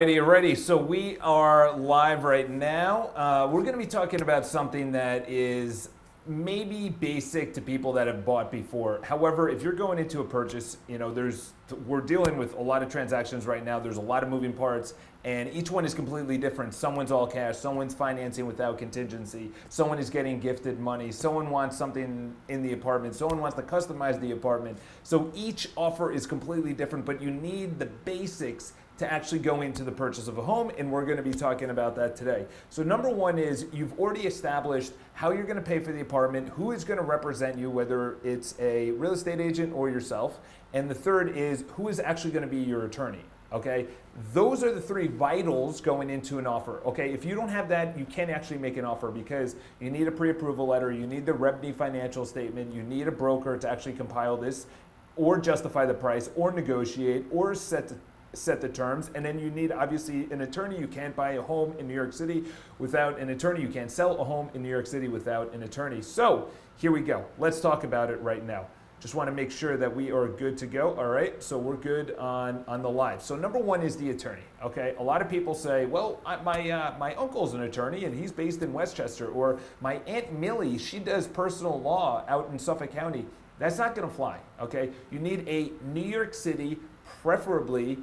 Ready. So we are live right now. We're going to be talking about something that is maybe basic to people that have bought before. However, if you're going into a purchase, we're dealing with a lot of transactions right now. There's a lot of moving parts, and each one is completely different. Someone's all cash, someone's financing without contingency, someone is getting gifted money, someone wants something in the apartment, someone wants to customize the apartment. So each offer is completely different, but you need the basics to actually go into the purchase of a home, and we're going to be talking about that today. So number one is you've already established how you're going to pay for the apartment, who is going to represent you, whether it's a real estate agent or yourself, and the third is who is actually going to be your attorney. Okay, those are the three vitals going into an offer. Okay, if you don't have that, you can't actually make an offer because you need a pre-approval letter, you need the REBNY financial statement, you need a broker to actually compile this, or justify the price, or negotiate, or set the terms, and then you need obviously an attorney. You can't buy a home in New York City without an attorney. You can't sell a home in New York City without an attorney. So here we go. Let's talk about it right now. Just want to make sure that we are good to go. All right, so we're good on the live. So number one is the attorney. Okay, a lot of people say, well, my uncle's an attorney and he's based in Westchester, or my Aunt Millie, she does personal law out in Suffolk County. That's not going to fly. Okay, you need a New York City, probably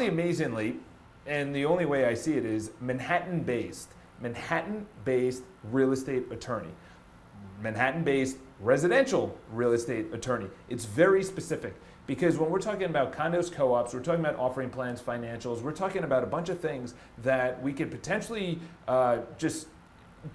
amazingly, and the only way I see it is Manhattan-based real estate attorney, Manhattan-based residential real estate attorney. It's very specific because when we're talking about condos, co-ops, we're talking about offering plans, financials, we're talking about a bunch of things that we could potentially just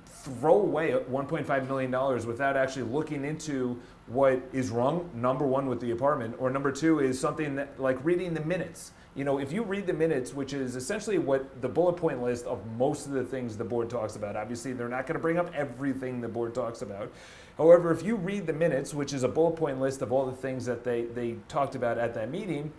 throw away at $1.5 million without actually looking into what is wrong, number one, with the apartment, or number two is something that, like reading the minutes. You know, if you read the minutes, which is essentially what the bullet point list of most of the things the board talks about, obviously they're not going to bring up everything the board talks about. However, if you read the minutes, which is a bullet point list of all the things that they talked about at that meeting,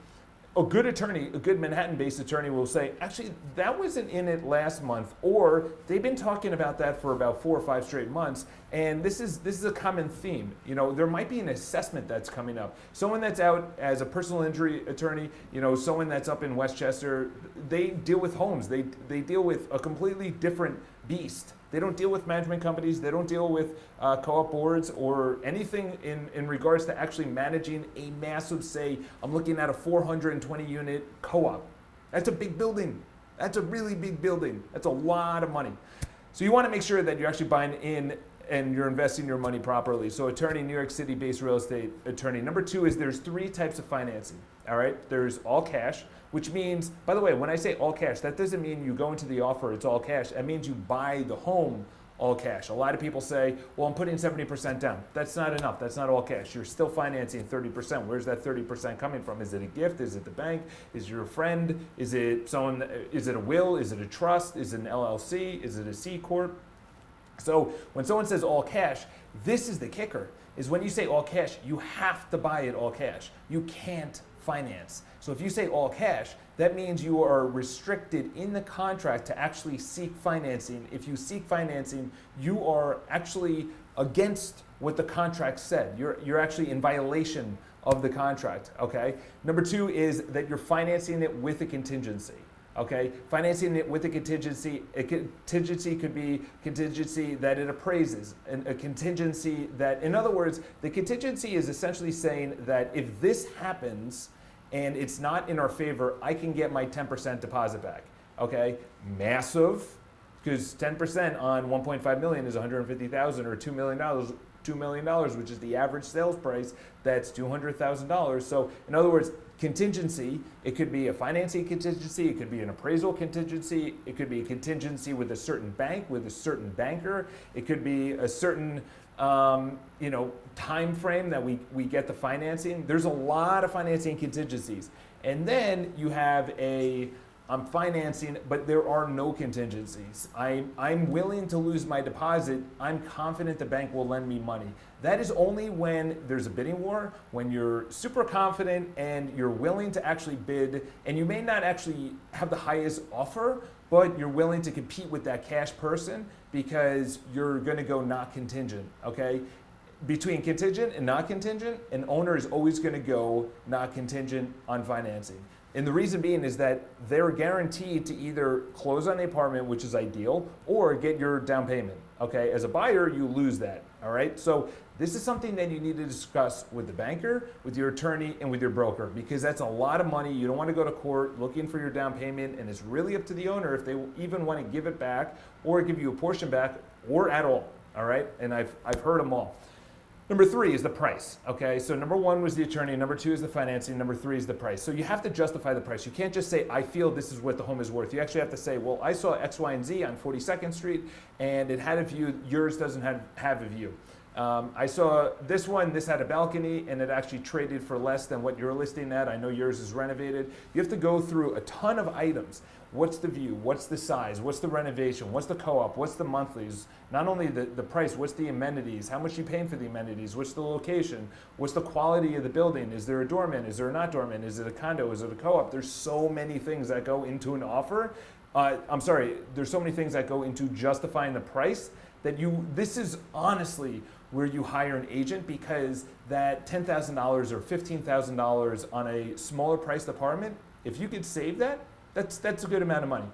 a good attorney, a good Manhattan-based attorney will say, actually, that wasn't in it last month, or they've been talking about that for about 4 or 5 straight months, and this is a common theme. You know, there might be an assessment that's coming up. Someone that's out as a personal injury attorney, you know, someone that's up in Westchester, they deal with homes. They deal with a completely different beast. They don't deal with management companies. They don't deal with co-op boards or anything in regards to actually managing a massive, say, I'm looking at a 420 unit co-op. That's a big building. That's a really big building. That's a lot of money. So you want to make sure that you're actually buying in and you're investing your money properly. So attorney, New York City-based real estate attorney. Number two is there's 3 types of financing, all right? There's all cash, which means, by the way, when I say all cash, that doesn't mean you go into the offer, it's all cash. That means you buy the home all cash. A lot of people say, well, I'm putting 70% down. That's not enough. That's not all cash. You're still financing 30%. Where's that 30% coming from? Is it a gift? Is it the bank? Is it your friend? Is it someone? Is it a will? Is it a trust? Is it an LLC? Is it a C Corp? So when someone says all cash, this is the kicker, is when you say all cash, you have to buy it all cash. You can't finance. So if you say all cash, that means you are restricted in the contract to actually seek financing. If you seek financing, you are actually against what the contract said. You're actually in violation of the contract, okay? Number 2 is that you're financing it with a contingency. Okay, financing it with a contingency could be contingency that it appraises, and a contingency that, in other words, the contingency is essentially saying that if this happens and it's not in our favor, I can get my 10% deposit back. Okay, massive, because 10% on 1.5 million is 150,000 or $2 million. $2 million, which is the average sales price, that's $200,000. So in other words, contingency, it could be a financing contingency, it could be an appraisal contingency, it could be a contingency with a certain bank, with a certain banker, it could be a certain time frame that we get the financing. There's a lot of financing contingencies. And then you have I'm financing, but there are no contingencies. I'm willing to lose my deposit. I'm confident the bank will lend me money. That is only when there's a bidding war, when you're super confident and you're willing to actually bid, and you may not actually have the highest offer, but you're willing to compete with that cash person because you're gonna go not contingent, okay? Between contingent and not contingent, an owner is always gonna go not contingent on financing. And the reason being is that they're guaranteed to either close on the apartment, which is ideal, or get your down payment. Okay, as a buyer, you lose that. All right, so this is something that you need to discuss with the banker, with your attorney, and with your broker, because that's a lot of money. You don't want to go to court looking for your down payment, and it's really up to the owner if they even want to give it back or give you a portion back or at all. All right, and I've heard them all. Number 3 is the price, okay? So number 1 was the attorney, number 2 is the financing, number 3 is the price. So you have to justify the price. You can't just say, I feel this is what the home is worth. You actually have to say, well, I saw X, Y, and Z on 42nd Street, and it had a view, yours doesn't have a view. I saw this one, this had a balcony, and it actually traded for less than what you're listing at. I know yours is renovated. You have to go through a ton of items. What's the view? What's the size? What's the renovation? What's the co-op? What's the monthlies? Not only the price, what's the amenities? How much are you paying for the amenities? What's the location? What's the quality of the building? Is there a doorman? Is there a not doorman? Is it a condo? Is it a co-op? There's so many things that go into an offer. There's so many things that go into justifying the price that this is honestly where you hire an agent, because that $10,000 or $15,000 on a smaller priced apartment, if you could save that, that's a good amount of money.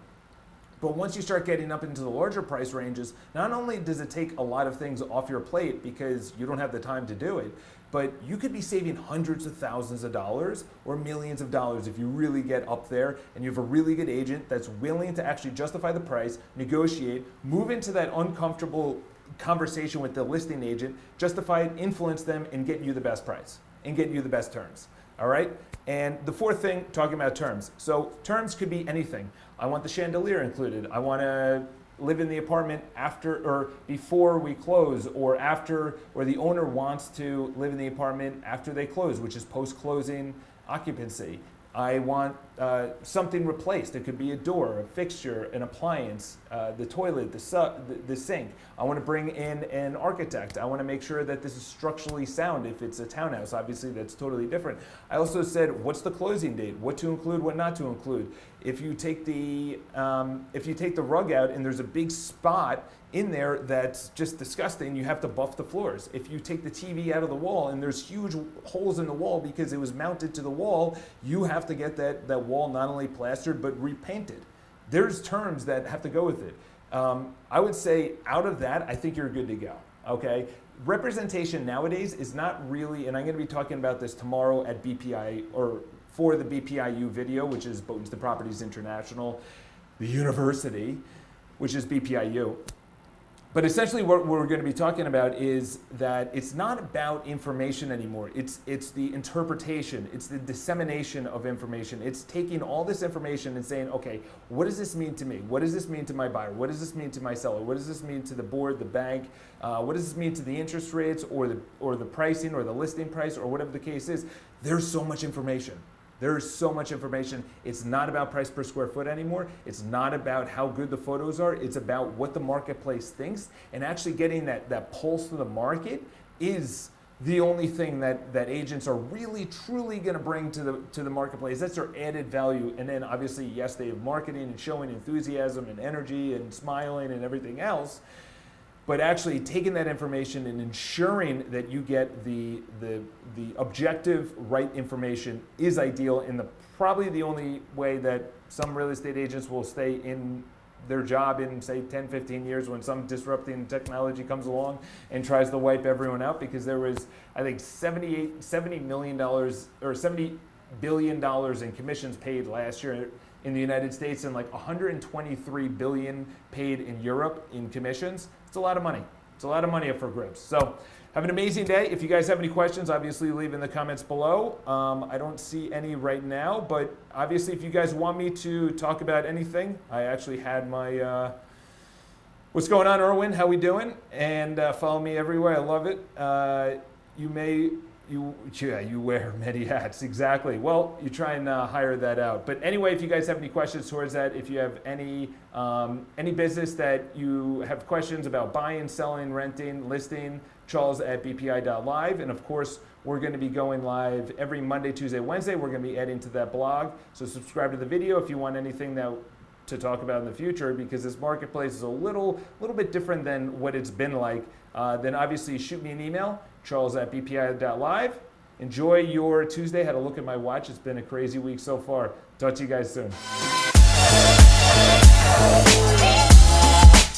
But once you start getting up into the larger price ranges, not only does it take a lot of things off your plate because you don't have the time to do it, but you could be saving hundreds of thousands of dollars or millions of dollars if you really get up there and you have a really good agent that's willing to actually justify the price, negotiate, move into that uncomfortable conversation with the listing agent, justify it, influence them, and get you the best price and get you the best terms. All right? And the 4th thing, talking about terms. So terms could be anything. I want the chandelier included. I want to live in the apartment after or before we close, or after, or the owner wants to live in the apartment after they close, which is post-closing occupancy. I want something replaced. It could be a door, a fixture, an appliance, the toilet, the sink. I want to bring in an architect. I want to make sure that this is structurally sound. If it's a townhouse, obviously that's totally different. I also said, what's the closing date? What to include, what not to include. If you take the rug out and there's a big spot in there that's just disgusting, you have to buff the floors. If you take the TV out of the wall and there's huge holes in the wall because it was mounted to the wall, you have to get that wall not only plastered but repainted. There's terms that have to go with it. I would say out of that, I think you're good to go, okay? Representation nowadays is not really, and I'm gonna be talking about this tomorrow at BPI, or for the BPIU video, which is Boatens to Properties International, the university, which is BPIU. But essentially what we're going to be talking about is that it's not about information anymore. It's the interpretation, it's the dissemination of information. It's taking all this information and saying, okay, what does this mean to me? What does this mean to my buyer? What does this mean to my seller? What does this mean to the board, the bank? What does this mean to the interest rates or the pricing or the listing price or whatever the case is? There's so much information. There's so much information. It's not about price per square foot anymore. It's not about how good the photos are. It's about what the marketplace thinks, and actually getting that pulse to the market is the only thing that agents are really truly going to bring to the marketplace. That's their added value. And then obviously, yes, they have marketing and showing enthusiasm and energy and smiling and everything else. But actually taking that information and ensuring that you get the objective, right information is ideal, and probably the only way that some real estate agents will stay in their job in, say, 10, 15 years when some disrupting technology comes along and tries to wipe everyone out, because there was, I think, $70 million or $70 billion in commissions paid last year in the United States, and like 123 billion paid in Europe in commissions. It's a lot of money. It's a lot of money up for grabs. So have an amazing day. If you guys have any questions, obviously leave in the comments below. I don't see any right now, but obviously if you guys want me to talk about anything, I actually had my, what's going on, Erwin? How we doing? And follow me everywhere. I love it. You wear many hats, exactly. Well, you try and hire that out. But anyway, if you guys have any questions towards that, if you have any business that you have questions about buying, selling, renting, listing, charles@bpi.live. And of course, we're going to be going live every Monday, Tuesday, Wednesday. We're going to be adding to that blog. So subscribe to the video if you want anything to talk about in the future, because this marketplace is a little bit different than what it's been like. Then obviously shoot me an email, charles@bpi.live. Enjoy your Tuesday. Had a look at my watch. It's been a crazy week so far. Talk to you guys soon.